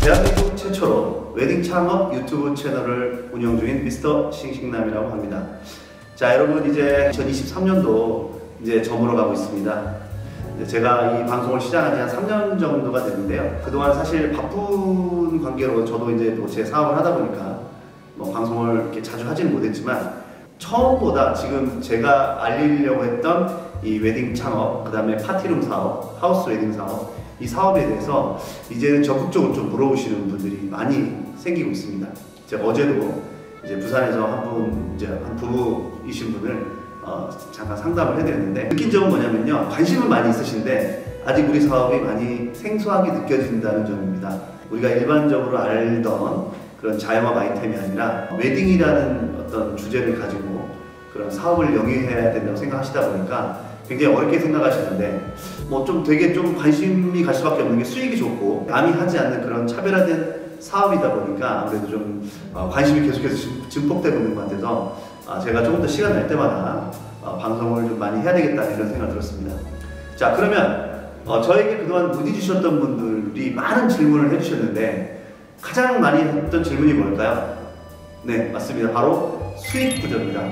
대한민국 최초로 웨딩 창업 유튜브 채널을 운영 중인 미스터 싱싱남이라고 합니다. 자, 여러분 이제 2023년도 이제 저물어 가고 있습니다. 제가 이 방송을 시작한 지 한 3년 정도가 됐는데요. 그동안 사실 바쁜 관계로 저도 이제 또 제 사업을 하다 보니까 뭐 방송을 이렇게 자주 하지는 못했지만 처음보다 지금 제가 알리려고 했던 이 웨딩 창업, 그 다음에 파티룸 사업, 하우스 웨딩 사업, 이 사업에 대해서 이제는 적극적으로 좀 물어보시는 분들이 많이 생기고 있습니다. 제가 어제도 이제 부산에서 한 부부이신 분을 잠깐 상담을 해드렸는데 느낀 점은 뭐냐면요, 관심은 많이 있으신데 아직 우리 사업이 많이 생소하게 느껴진다는 점입니다. 우리가 일반적으로 알던 그런 자영업 아이템이 아니라 웨딩이라는 어떤 주제를 가지고 그런 사업을 영위해야 된다고 생각하시다 보니까 굉장히 어렵게 생각하시는데 뭐 좀 되게 좀 관심이 갈 수밖에 없는 게 수익이 좋고 남이 하지 않는 그런 차별화된 사업이다 보니까 아무래도 좀 관심이 계속해서 증폭되고 있는 것 같아서 제가 조금 더 시간 날 때마다 방송을 좀 많이 해야 되겠다 이런 생각이 들었습니다. 자, 그러면 저에게 그동안 문의 주셨던 분들이 많은 질문을 해주셨는데 가장 많이 했던 질문이 뭘까요? 네, 맞습니다. 바로 수익 구조입니다.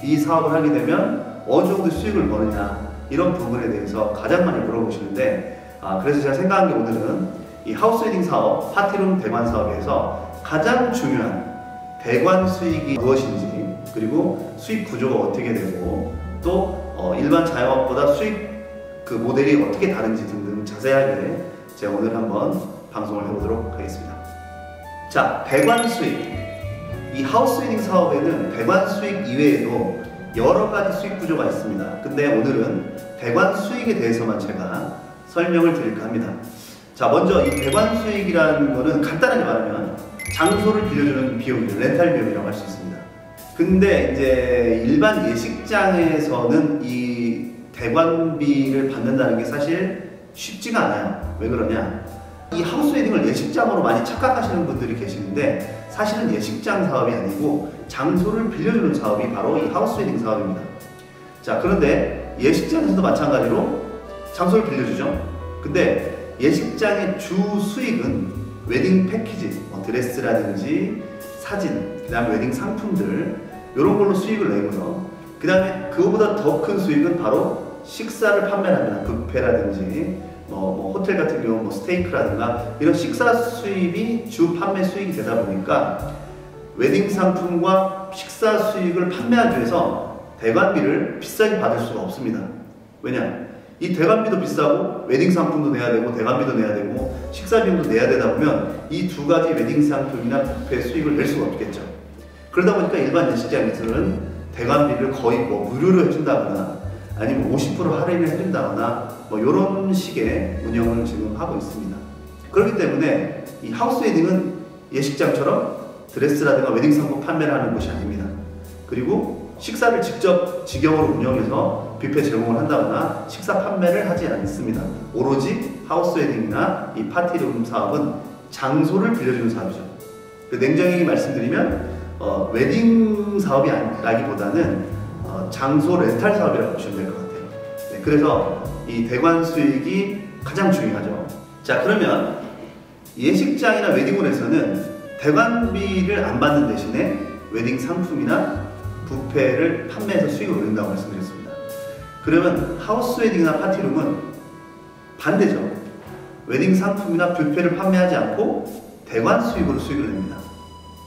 이 사업을 하게 되면 어느 정도 수익을 버느냐 이런 부분에 대해서 가장 많이 물어보시는데 그래서 제가 생각한 게 오늘은 이 하우스 웨딩 사업, 파티룸 대관 사업에서 가장 중요한 대관 수익이 무엇인지, 그리고 수익 구조가 어떻게 되고 또 일반 자영업보다 수익 그 모델이 어떻게 다른지 등등 자세하게 제가 오늘 한번 방송을 해보도록 하겠습니다. 자, 대관 수익. 이 하우스 웨딩 사업에는 대관 수익 이외에도 여러 가지 수익 구조가 있습니다. 근데 오늘은 대관 수익에 대해서만 제가 설명을 드릴까 합니다. 자, 먼저 이 대관 수익이라는 거는 간단하게 말하면 장소를 빌려주는 비용이죠. 렌탈 비용이라고 할 수 있습니다. 근데 이제 일반 예식장에서는 이 대관비를 받는다는 게 사실 쉽지가 않아요. 왜 그러냐? 이 하우스 웨딩을 예식장으로 많이 착각하시는 분들이 계시는데 사실은 예식장 사업이 아니고 장소를 빌려주는 사업이 바로 이 하우스 웨딩 사업입니다. 자, 그런데 예식장에서도 마찬가지로 장소를 빌려주죠. 근데 예식장의 주 수익은 웨딩 패키지, 드레스라든지 사진, 그 다음에 웨딩 상품들 이런 걸로 수익을 내고요. 그 다음에 그거보다 더 큰 수익은 바로 식사를 판매합니다. 뷔페라든지 호텔 같은 경우 스테이크라든가 이런 식사 수입이 주 판매 수익이 되다 보니까 웨딩 상품과 식사 수익을 판매하기 위해서 대관비를 비싸게 받을 수가 없습니다. 왜냐? 이 대관비도 비싸고 웨딩 상품도 내야 되고 대관비도 내야 되고 식사 비용도 내야 되다 보면 이 두 가지 웨딩 상품이나 뷔페 수익을 낼 수가 없겠죠. 그러다 보니까 일반 예식장에서는 대관비를 거의 무료로 해준다거나 아니면 50% 할인을 해준다거나 이런 식의 운영을 지금 하고 있습니다. 그렇기 때문에 이 하우스 웨딩은 예식장처럼 드레스라든가 웨딩 상품 판매를 하는 곳이 아닙니다. 그리고 식사를 직접 직영으로 운영해서 뷔페 제공을 한다거나 식사 판매를 하지 않습니다. 오로지 하우스 웨딩이나 이 파티룸 사업은 장소를 빌려주는 사업이죠. 냉정히 말씀드리면 웨딩 사업이 아니라기보다는 장소 렌탈 사업이라고 보시면 될 것 같아요. 네, 그래서 이 대관 수익이 가장 중요하죠. 자, 그러면 예식장이나 웨딩홀에서는 대관비를 안 받는 대신에 웨딩 상품이나 뷔페를 판매해서 수익을 올린다고 말씀드렸습니다. 그러면 하우스 웨딩이나 파티룸은 반대죠. 웨딩 상품이나 뷔페를 판매하지 않고 대관 수익으로 수익을 냅니다.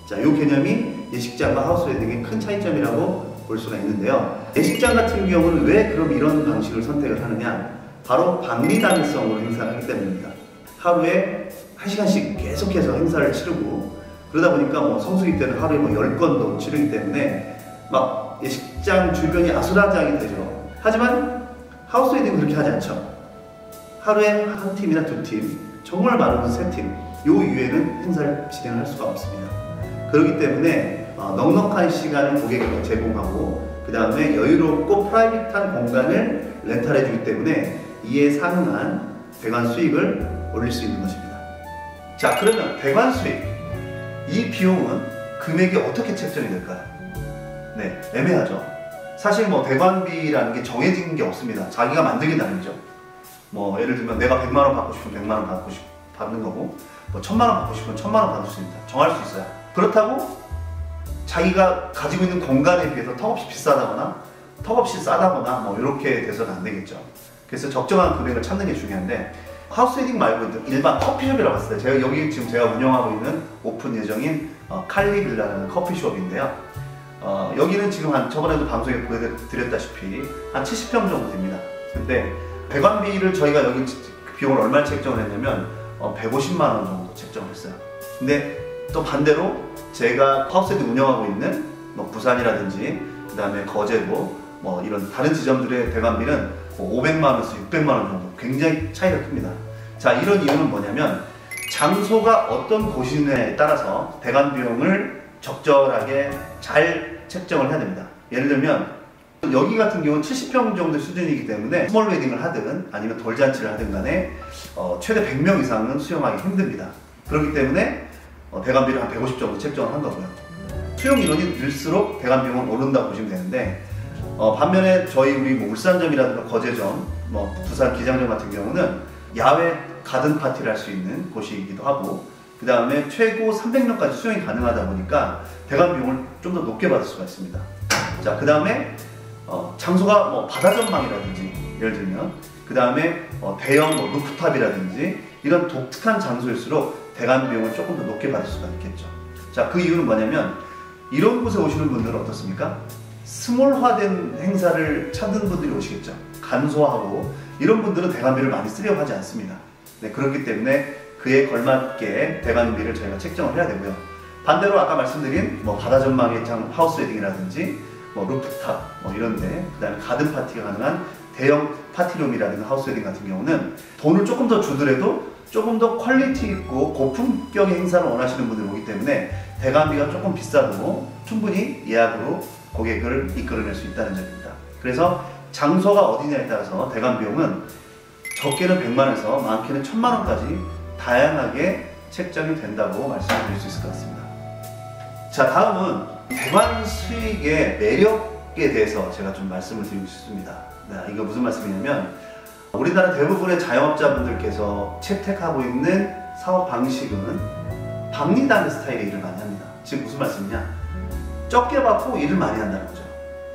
자, 이 개념이 예식장과 하우스 웨딩의 큰 차이점이라고 볼 수가 있는데요. 예식장 같은 경우는 왜 그럼 이런 방식을 선택을 하느냐? 바로 박리담일성으로 행사를 하기 때문입니다. 하루에 1시간씩 계속해서 행사를 치르고 그러다 보니까 성수기 때는 하루에 10건도 치르기 때문에 예식장 주변이 아수라장이 되죠. 하지만 하우스 웨딩은 그렇게 하지 않죠. 하루에 한 팀이나 두 팀, 정말 많은 세 팀, 요 이외에는 행사를 진행할 수가 없습니다. 그렇기 때문에 넉넉한 시간을 고객에게 제공하고 그 다음에 여유롭고 프라이빗한 공간을 렌탈해주기 때문에 이에 상응한 대관 수익을 올릴 수 있는 것입니다. 자, 그러면 대관 수익, 이 비용은 금액이 어떻게 책정이 될까요? 네, 애매하죠. 사실 대관비라는 게 정해진 게 없습니다. 자기가 만들기 나름이죠. 예를 들면 내가 100만 원 받고 싶으면 100만 원 받는 거고 뭐 1000만 원 받고 싶으면 1000만 원 받을 수 있다. 정할 수 있어요. 그렇다고 자기가 가지고 있는 공간에 비해서 턱없이 비싸다거나 턱없이 싸다거나 뭐 이렇게 돼서는 안 되겠죠. 그래서 적정한 금액을 찾는 게 중요한데, 하우스 웨딩 말고 일반 커피숍이라고 했어요. 제가 여기 지금 제가 운영하고 있는 오픈 예정인 칼리빌라라는 커피숍인데요. 여기는 지금 저번에도 방송에 보여드렸다시피 한 70평 정도 됩니다. 근데 배관비를 저희가 여기 비용을 얼마 책정을 했냐면 150만 원 정도 책정을 했어요. 근데 또 반대로 제가 하우스 웨딩 운영하고 있는 뭐 부산이라든지 그 다음에 거제도 뭐 이런 다른 지점들의 배관비는 500만 원에서 600만 원 정도 굉장히 차이가 큽니다. 자, 이런 이유는 뭐냐면 장소가 어떤 곳이냐에 따라서 배관 비용을 적절하게 잘 책정을 해야 됩니다. 예를 들면 여기 같은 경우는 70평 정도 수준이기 때문에 스몰 웨딩을 하든 아니면 돌잔치를 하든 간에 최대 100명 이상은 수용하기 힘듭니다. 그렇기 때문에 배관비를 한 150 정도 책정을 한 거고요. 수용 인원이 늘수록 배관 비용은 오른다고 보시면 되는데, 반면에 저희 우리 뭐 울산점이라든가 거제점, 뭐 부산 기장점 같은 경우는 야외 가든 파티를 할 수 있는 곳이기도 하고, 그 다음에 최고 300명까지 수용이 가능하다 보니까 배관 비용을 좀 더 높게 받을 수가 있습니다. 자, 그 다음에 장소가 뭐 바다 전망이라든지 예를 들면, 그 다음에 대형 뭐 루프탑이라든지 이런 독특한 장소일수록 배관 비용을 조금 더 높게 받을 수가 있겠죠. 자, 그 이유는 뭐냐면 이런 곳에 오시는 분들은 어떻습니까? 스몰화된 행사를 찾는 분들이 오시겠죠. 간소하고 이런 분들은 배관비를 많이 쓰려고 하지 않습니다. 네, 그렇기 때문에 그에 걸맞게 배관비를 저희가 책정을 해야 되고요. 반대로 아까 말씀드린 뭐 바다 전망의 하우스 웨딩이라든지 뭐 루프탑 뭐 이런데, 그 다음에 가든 파티가 가능한 대형 파티룸이라든가 하우스 웨딩 같은 경우는 돈을 조금 더 주더라도 조금 더 퀄리티 있고 고품격의 행사를 원하시는 분들이 오기 때문에 배관비가 조금 비싸도 충분히 예약으로 고객을 이끌어낼 수 있다는 점입니다. 그래서 장소가 어디냐에 따라서 배관 비용은 적게는 100만 원에서 많게는 1000만 원까지 다양하게 책정이 된다고 말씀을 드릴 수 있을 것 같습니다. 자, 다음은 배관 수익의 매력에 대해서 제가 좀 말씀을 드리고 싶습니다. 네, 이거 무슨 말씀이냐면 우리나라 대부분의 자영업자분들께서 채택하고 있는 사업 방식은 박리다는 스타일의 일을 많이 합니다. 즉 무슨 말씀이냐? 적게 받고 일을 많이 한다는 거죠.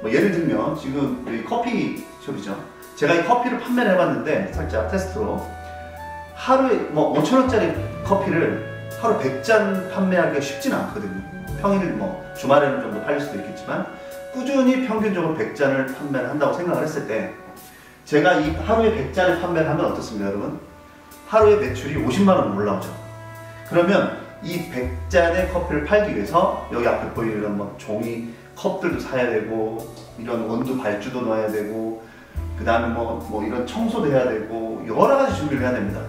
뭐 예를 들면 지금 여기 커피숍이죠. 제가 이 커피를 판매를 해봤는데 살짝 테스트로 하루에 뭐 5,000원짜리 커피를 하루 100잔 판매하기가 쉽지는 않거든요. 평일 뭐 주말에는 좀 더 팔릴 수도 있겠지만 꾸준히 평균적으로 100잔을 판매를 한다고 생각을 했을 때 제가 이 하루에 100잔을 판매를 하면 어떻습니까, 여러분? 하루에 매출이 50만 원 올라오죠. 그러면 이 100잔의 커피를 팔기 위해서 여기 앞에 보이는 이런 뭐 종이 컵들도 사야 되고 이런 원두 발주도 넣어야 되고 그 다음에 뭐 이런 청소도 해야 되고 여러 가지 준비를 해야 됩니다.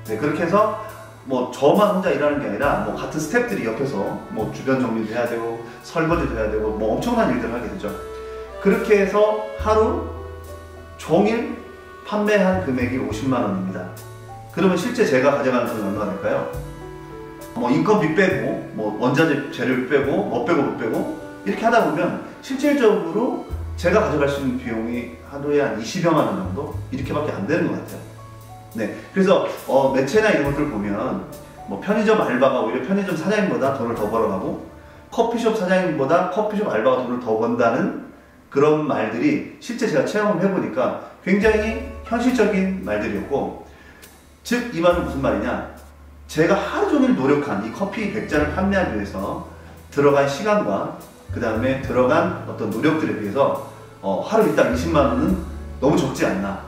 네, 그렇게 해서 뭐 저만 혼자 일하는 게 아니라 뭐 같은 스태프들이 옆에서 뭐 주변 정리도 해야 되고 설거지도 해야 되고 뭐 엄청난 일들을 하게 되죠. 그렇게 해서 하루 종일 판매한 금액이 50만 원입니다. 그러면 실제 제가 가져가는 돈은 얼마나 될까요? 뭐 인건비 빼고 뭐 원자재 재료를 빼고 뭐 빼고 못 빼고 이렇게 하다 보면 실질적으로 제가 가져갈 수 있는 비용이 하루에 한 20여만 원 정도 이렇게밖에 안 되는 것 같아요. 네, 그래서 매체나 이런 것들 보면 뭐 편의점 알바가 오히려 편의점 사장님보다 돈을 더 벌어가고 커피숍 사장님보다 커피숍 알바가 돈을 더 번다는 그런 말들이 실제 제가 체험을 해보니까 굉장히 현실적인 말들이었고, 즉 이 말은 무슨 말이냐, 제가 하루 종일 노력한 이 커피 100잔을 판매하기 위해서 들어간 시간과 그 다음에 들어간 어떤 노력들에 비해서 하루 일당 20만 원은 너무 적지 않나,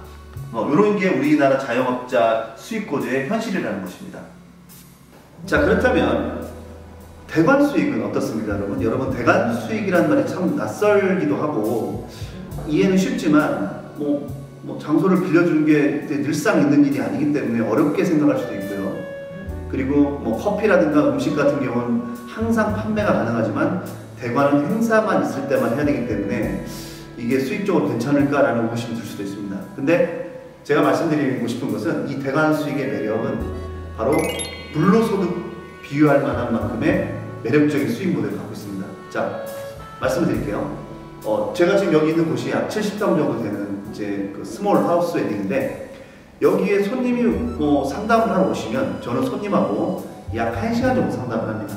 이런 게 우리나라 자영업자 수익고지의 현실이라는 것입니다. 자, 그렇다면 대관 수익은 어떻습니까, 여러분? 여러분, 대관 수익이라는 말이 참 낯설기도 하고 이해는 쉽지만 뭐 장소를 빌려주는 게 늘상 있는 일이 아니기 때문에 어렵게 생각할 수도 있고요. 그리고 뭐 커피라든가 음식 같은 경우는 항상 판매가 가능하지만 대관은 행사만 있을 때만 해야 되기 때문에 이게 수익적으로 괜찮을까라는 의심이 들 수도 있습니다. 근데 제가 말씀드리고 싶은 것은 이 대관 수익의 매력은 바로 불로소득 비유할 만한 만큼의 매력적인 수익 모델을 갖고 있습니다. 자, 말씀을 드릴게요. 제가 지금 여기 있는 곳이 약 70평 정도 되는 이제 그 스몰 하우스 웨딩인데 여기에 손님이 뭐 상담을 하러 오시면 저는 손님하고 약 1시간 정도 상담을 합니다.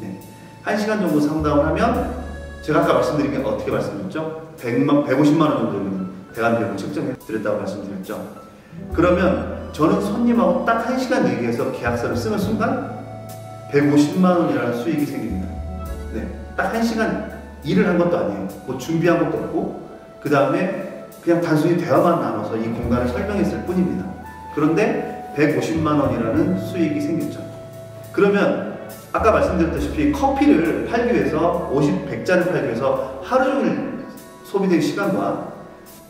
네. 1시간 정도 상담을 하면 제가 아까 말씀드린 게 어떻게 말씀드렸죠? 150만 원 정도는 대관비용을 책정해 드렸다고 말씀드렸죠. 그러면 저는 손님하고 딱 1시간 얘기해서 계약서를 쓰는 순간 150만 원이라는 수익이 생깁니다. 네. 딱 1시간 일을 한 것도 아니에요. 뭐 준비한 것도 없고 그 다음에 그냥 단순히 대화만 나눠서 이 공간을 설명했을 뿐입니다. 그런데 150만 원이라는 수익이 생겼죠. 그러면 아까 말씀드렸다시피 커피를 팔기 위해서 100잔을 팔기 위해서 하루 종일 소비된 시간과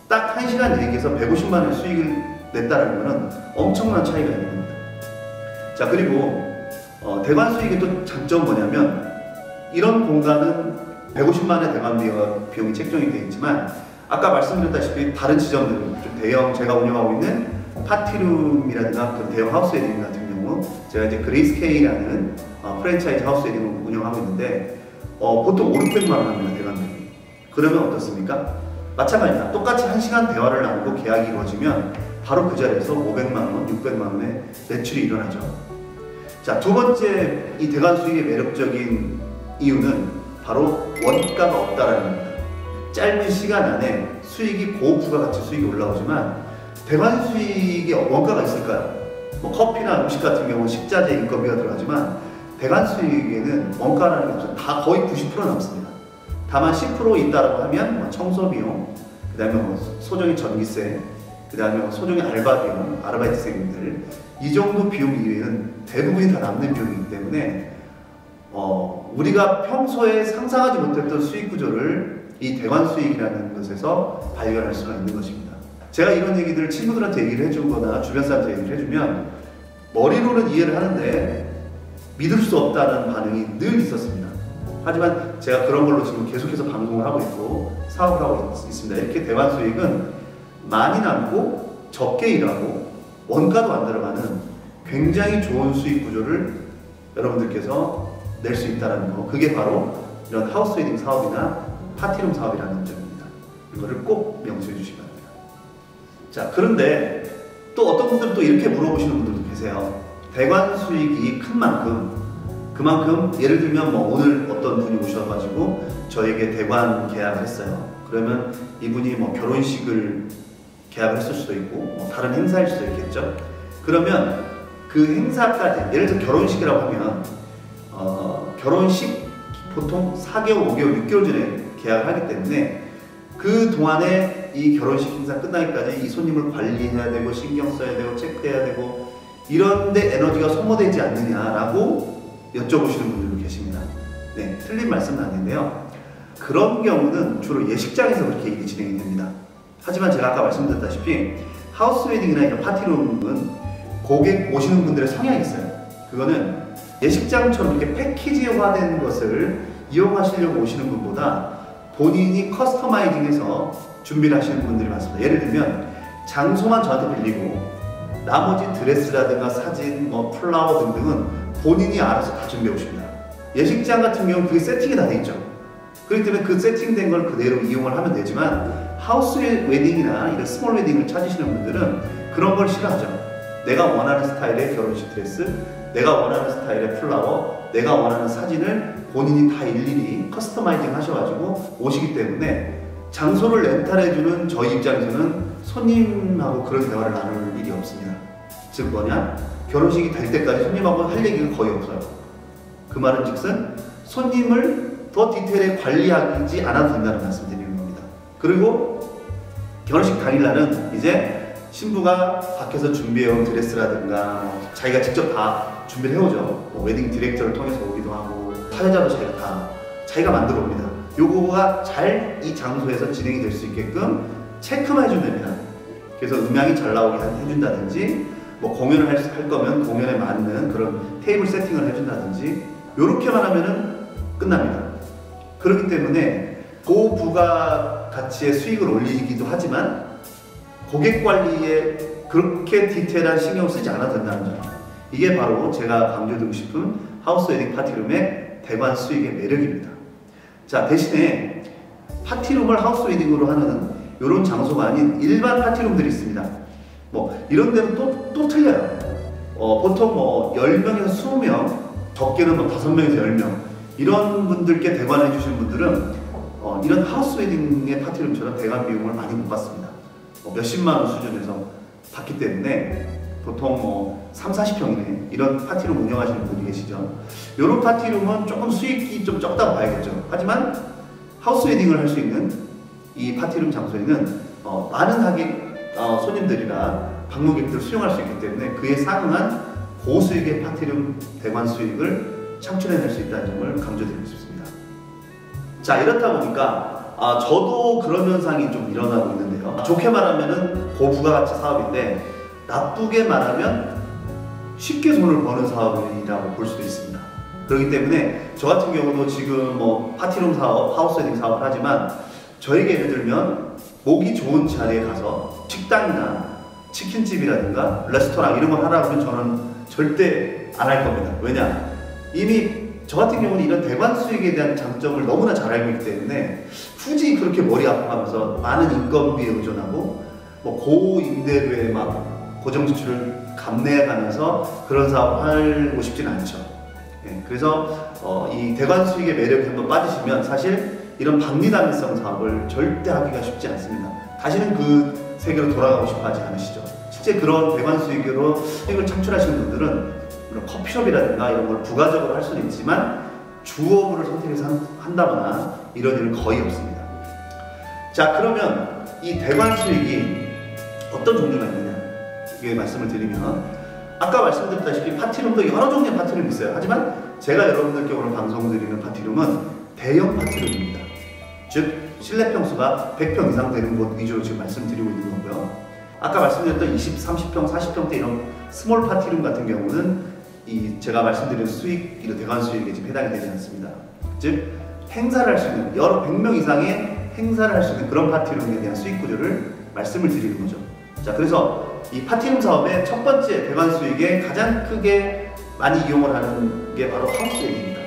딱 1시간 얘기해서 150만 원 수익을 냈다는 것은 엄청난 차이가 있는 겁니다. 자, 그리고 대관 수익의 또 장점은 뭐냐면 이런 공간은 150만 원의 대관 비용이 책정이 되어 있지만 아까 말씀드렸다시피 다른 지점들은 좀 대형 제가 운영하고 있는 파티룸이라든가 그런 대형 하우스 웨딩 같은 경우 제가 이제 그레이스케이라는 프랜차이즈 하우스 웨딩을 운영하고 있는데 보통 500~600만 원 합니다. 대관 비용이. 그러면 어떻습니까? 마찬가지입니다. 똑같이 1시간 대화를 나누고 계약이 이루어지면 바로 그 자리에서 500만 원, 600만 원의 매출이 일어나죠. 자, 두 번째 이 대관 수익의 매력적인 이유는 바로 원가가 없다라는 겁니다. 짧은 시간 안에 수익이 고부가가치 수익이 올라오지만 대관 수익에 원가가 있을까요? 뭐 커피나 음식 같은 경우는 식자재 인건비가 들어가지만 대관 수익에는 원가라는 게 없어요. 다 거의 90% 남습니다. 다만 10% 있다라고 하면 뭐 청소 비용, 그 다음에 뭐 소정의 전기세, 그 다음에 뭐 소정의 알바 비용, 아르바이트생들 이 정도 비용 이외에는 대부분이 다 남는 비용이기 때문에 우리가 평소에 상상하지 못했던 수익 구조를 이 대관 수익이라는 것에서 발견할 수가 있는 것입니다. 제가 이런 얘기들을 친구들한테 얘기를 해주거나 주변 사람한테 얘기를 해주면 머리로는 이해를 하는데 믿을 수 없다는 반응이 늘 있었습니다. 하지만 제가 그런 걸로 지금 계속해서 방송을 하고 있고 사업을 하고 있습니다. 이렇게 대관 수익은 많이 남고 적게 일하고 원가도 안 들어가는 굉장히 좋은 수익 구조를 여러분들께서 낼 수 있다는 거, 그게 바로 이런 하우스 웨딩 사업이나 파티룸 사업이라는 점입니다. 이거를 꼭 명수해 주시기 바랍니다. 자, 그런데 또 어떤 분들은 또 이렇게 물어보시는 분들도 계세요. 대관 수익이 큰 만큼 그만큼 예를 들면 뭐 오늘 어떤 분이 오셔가지고 저에게 대관 계약을 했어요. 그러면 이분이 뭐 결혼식을 계약을 했을 수도 있고 뭐 다른 행사일 수도 있겠죠. 그러면 그 행사까지 예를 들어 결혼식이라고 하면 결혼식 보통 4개월, 5개월, 6개월 전에 계약을 하기 때문에 그 동안에 이 결혼식 행사 끝나기까지 이 손님을 관리해야 되고 신경 써야 되고 체크해야 되고 이런데 에너지가 소모되지 않느냐라고 여쭤보시는 분들도 계십니다. 네, 틀린 말씀은 아닌데요. 그런 경우는 주로 예식장에서 그렇게 일이 진행이 됩니다. 하지만 제가 아까 말씀드렸다시피 하우스 웨딩이나 이런 파티룸은 고객 오시는 분들의 성향이 있어요. 그거는 예식장처럼 이렇게 패키지화된 것을 이용하시려고 오시는 분보다 본인이 커스터마이징해서 준비를 하시는 분들이 많습니다. 예를 들면 장소만 저한테 빌리고 나머지 드레스라든가 사진, 뭐 플라워 등등은 본인이 알아서 다 준비해 오십니다. 예식장 같은 경우는 그게 세팅이 다 돼 있죠. 그렇기 때문에 그 세팅된 걸 그대로 이용을 하면 되지만 하우스 웨딩이나 이런 스몰 웨딩을 찾으시는 분들은 그런 걸 싫어하죠. 내가 원하는 스타일의 결혼식 드레스, 내가 원하는 스타일의 플라워, 내가 원하는 사진을 본인이 다 일일이 커스터마이징 하셔가지고 오시기 때문에 장소를 렌탈해주는 저희 입장에서는 손님하고 그런 대화를 나눌 일이 없습니다. 즉 뭐냐? 결혼식이 될 때까지 손님하고 할 얘기가 거의 없어요. 그 말은 즉슨 손님을 더 디테일하게 관리하지 않아도 된다는 말씀 드리는 겁니다. 그리고 결혼식 당일날은 이제 신부가 밖에서 준비해온 드레스라든가 자기가 직접 다 준비를 해오죠. 뭐 웨딩 디렉터를 통해서 오기도 하고 사회자도 자기가 만들어 옵니다. 요거가 잘 이 장소에서 진행이 될 수 있게끔 체크만 해주면 됩니다. 그래서 음향이 잘 나오게 해준다든지 뭐 공연을 할 거면 공연에 맞는 그런 테이블 세팅을 해준다든지 요렇게만 하면은 끝납니다. 그렇기 때문에 고부가 가치의 수익을 올리기도 하지만 고객 관리에 그렇게 디테일한 신경을 쓰지 않아도 된다는 점, 이게 바로 제가 강조드리고 싶은 하우스 웨딩 파티룸의 대관 수익의 매력입니다. 자, 대신에 파티룸을 하우스 웨딩으로 하는 이런 장소가 아닌 일반 파티룸들이 있습니다. 뭐 이런 데는 또 틀려요. 보통 뭐 10명에서 20명, 적게는 뭐 5명에서 10명 이런 분들께 대관해 주신 분들은 이런 하우스 웨딩의 파티룸처럼 대관 비용을 많이 못 받습니다. 몇십만 원 수준에서 받기 때문에 보통 뭐 3, 40평이네 이런 파티룸 운영하시는 분이 계시죠. 이런 파티룸은 조금 수익이 좀 적다고 봐야겠죠. 하지만 하우스 웨딩을 할 수 있는 이 파티룸 장소에는 많은 하객 손님들이나 방문객들을 수용할 수 있기 때문에 그에 상응한 고수익의 파티룸 대관 수익을 창출해낼 수 있다는 점을 강조드리고 싶습니다. 자, 이렇다 보니까 저도 그런 현상이 좀 일어나고 있는데요. 좋게 말하면 고부가가치 사업인데 나쁘게 말하면 쉽게 돈을 버는 사업이라고 볼 수도 있습니다. 그렇기 때문에 저 같은 경우도 지금 뭐 파티룸 사업, 하우스 웨딩 사업을 하지만 저에게 예를 들면 보기 좋은 자리에 가서 식당이나 치킨집이라든가 레스토랑 이런 걸 하라고 하면 저는 절대 안 할 겁니다. 왜냐? 이미 저 같은 경우는 이런 대관 수익에 대한 장점을 너무나 잘 알고 있기 때문에 굳이 그렇게 머리 아파하면서 많은 인건비에 의존하고 뭐 고임대료에 막 고정 지출을 감내해가면서 그런 사업을 하고 싶지는 않죠. 그래서 이 대관 수익의 매력에 한번 빠지시면 사실 이런 박리담회성 사업을 절대 하기가 쉽지 않습니다. 다시는 그 세계로 돌아가고 싶어 하지 않으시죠. 실제 그런 대관 수익으로 수익을 창출하시는 분들은 물론 커피숍이라든가 이런 걸 부가적으로 할 수는 있지만 주업을 선택해서 한다거나 이런 일은 거의 없습니다. 자, 그러면 이 대관 수익이 어떤 종류가 있느냐 이게 말씀을 드리면 아까 말씀드렸다시피 파티룸도 여러 종류의 파티룸이 있어요. 하지만 제가 여러분들께 오늘 방송드리는 파티룸은 대형 파티룸입니다. 즉 실내 평수가 100평 이상 되는 곳 위주로 지금 말씀드리고 있는 거고요. 아까 말씀드렸던 20, 30평, 40평대 이런 스몰 파티룸 같은 경우는 제가 말씀드린 수익, 이런 대관 수익에 지금 해당이 되지 않습니다. 즉 행사를 할 수 있는 여러 100명 이상의 행사를 할 수 있는 그런 파티룸에 대한 수익 구조를 말씀을 드리는 거죠. 자, 그래서 이 파티룸 사업의 첫 번째 대관 수익에 가장 크게 많이 이용을 하는 게 바로 하우스 웨딩입니다.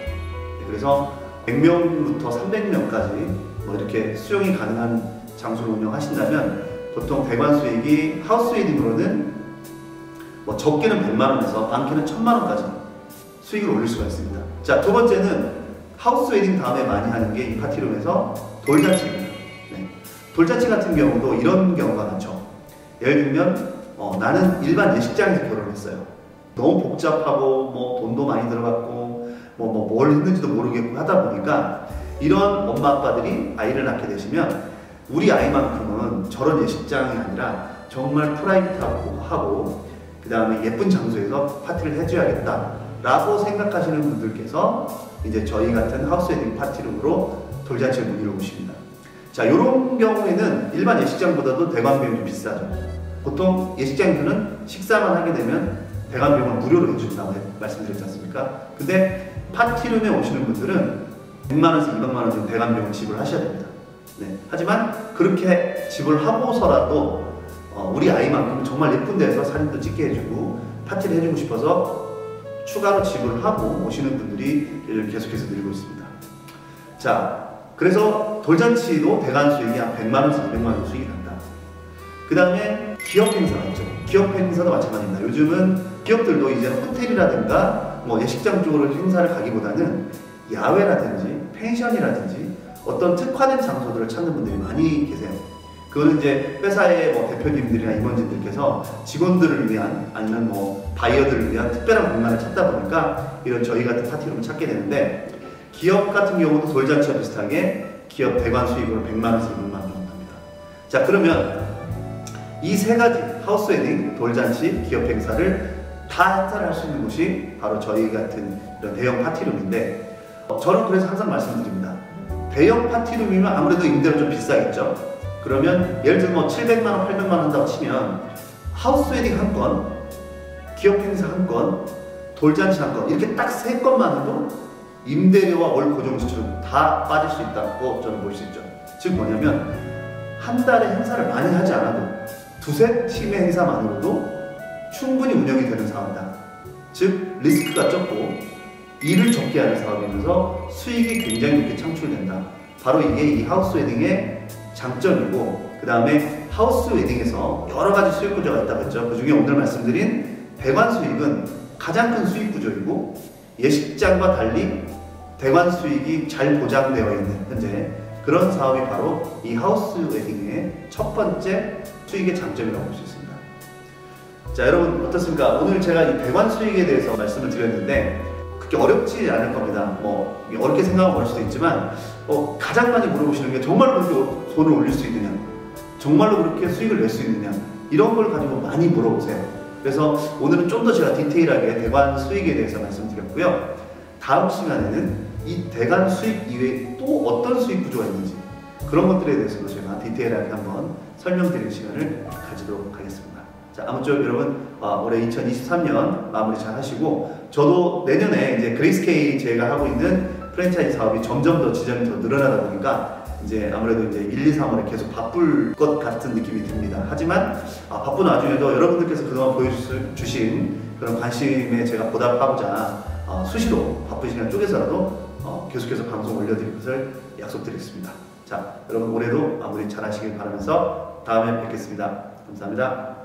그래서 100명부터 300명까지 뭐 이렇게 수용이 가능한 장소를 운영하신다면 보통 대관 수익이 하우스 웨딩으로는 뭐 적게는 100만원에서 많게는 1000만원까지 수익을 올릴 수가 있습니다. 자, 두 번째는 하우스 웨딩 다음에 많이 하는 게 이 파티룸에서 돌잔치입니다. 돌잔치 같은 경우도 이런 경우가 많죠. 예를 들면 나는 일반 예식장에서 결혼을 했어요. 너무 복잡하고 뭐 돈도 많이 들어갔고 뭘 했는지도 모르겠고 하다 보니까 이런 엄마 아빠들이 아이를 낳게 되시면 우리 아이만큼은 저런 예식장이 아니라 정말 프라이빗하고 그 다음에 예쁜 장소에서 파티를 해줘야겠다 라고 생각하시는 분들께서 이제 저희 같은 하우스 웨딩 파티룸으로 돌잔치를 문의를 오십니다. 자, 이런 경우에는 일반 예식장보다도 대관 비용이 좀 비싸죠. 보통 예식장에서는 식사만 하게 되면 대관 비용을 무료로 해준다고 말씀드렸지 않습니까? 근데 파티룸에 오시는 분들은 100만원에서 200만원 정도 대관 비용을 지불하셔야 됩니다. 하지만 그렇게 지불하고서라도 우리 아이만큼 정말 예쁜 데서 사진도 찍게 해주고 파티를 해주고 싶어서 추가로 지불하고 오시는 분들이 계속해서 늘고 있습니다. 자, 그래서 돌잔치도 대관 수익이 한 100만원에서 200만원 수익이 난다. 그 다음에 기업 행사가 있죠. 기업 행사도 마찬가지입니다. 요즘은 기업들도 이제 호텔이라든가 뭐 예식장 쪽으로 행사를 가기보다는 야외라든지 펜션이라든지 어떤 특화된 장소들을 찾는 분들이 많이 계세요. 그거는 이제 회사의 뭐 대표님들이나 임원진들께서 직원들을 위한 아니면 뭐 바이어들을 위한 특별한 공간을 찾다 보니까 이런 저희 같은 파티룸을 찾게 되는데 기업 같은 경우도 돌잔치와 비슷하게 기업 대관 수익으로 100만원에서 200만원 정도 합니다. 자, 그러면 이 세 가지 하우스 웨딩, 돌잔치, 기업 행사를 다 행사를 할 수 있는 곳이 바로 저희 같은 이런 대형 파티룸인데 저는 그래서 항상 말씀드립니다. 대형 파티룸이면 아무래도 임대료 좀 비싸겠죠. 그러면 예를 들면 뭐 700만원, 800만원 한다고 치면 하우스 웨딩 한 건, 기업 행사 한 건, 돌잔치 한 건 이렇게 딱 세 건만 해도 임대료와 월 고정 지출은 다 빠질 수 있다고 저는 볼 수 있죠. 즉 뭐냐면 한 달에 행사를 많이 하지 않아도 두세 팀의 행사만으로도 충분히 운영이 되는 사업이다. 즉 리스크가 적고 일을 적게 하는 사업이면서 수익이 굉장히 높게 창출된다. 바로 이게 이 하우스 웨딩의 장점이고 그 다음에 하우스 웨딩에서 여러 가지 수익 구조가 있다고 했죠. 그 중에 오늘 말씀드린 대관 수익은 가장 큰 수익 구조이고, 예식장과 달리 대관 수익이 잘 보장되어 있는 현재 그런 사업이 바로 이 하우스 웨딩의 첫 번째 수익의 장점이라고 볼 수 있습니다. 자, 여러분 어떻습니까? 오늘 제가 이 대관 수익에 대해서 말씀을 드렸는데 그렇게 어렵지 않을 겁니다. 뭐 어렵게 생각하면 어려울 수도 있지만 가장 많이 물어보시는 게 정말로 그렇게 돈을 올릴 수 있느냐, 정말로 그렇게 수익을 낼 수 있느냐, 이런 걸 가지고 많이 물어보세요. 그래서 오늘은 좀 더 제가 디테일하게 대관 수익에 대해서 말씀드렸고요. 다음 시간에는 이 대관 수익 이외에 또 어떤 수익 구조가 있는지 그런 것들에 대해서도 제가 디테일하게 한번 설명드리는 시간을 가지도록 하겠습니다. 자, 아무쪼록 여러분 올해 2023년 마무리 잘 하시고, 저도 내년에 이제 그레이스케이 제가 하고 있는 프랜차이즈 사업이 점점 더 지점이 더 늘어나다 보니까 이제 아무래도 이제 1, 2, 3월에 계속 바쁠 것 같은 느낌이 듭니다. 하지만 바쁜 와중에도 여러분들께서 그동안 보여주신 그런 관심에 제가 보답하고자 수시로 바쁜 시간 쪼개서라도 계속해서 방송 올려드릴 것을 약속드리겠습니다. 자, 여러분 올해도 마무리 잘 하시길 바라면서 다음에 뵙겠습니다. 감사합니다.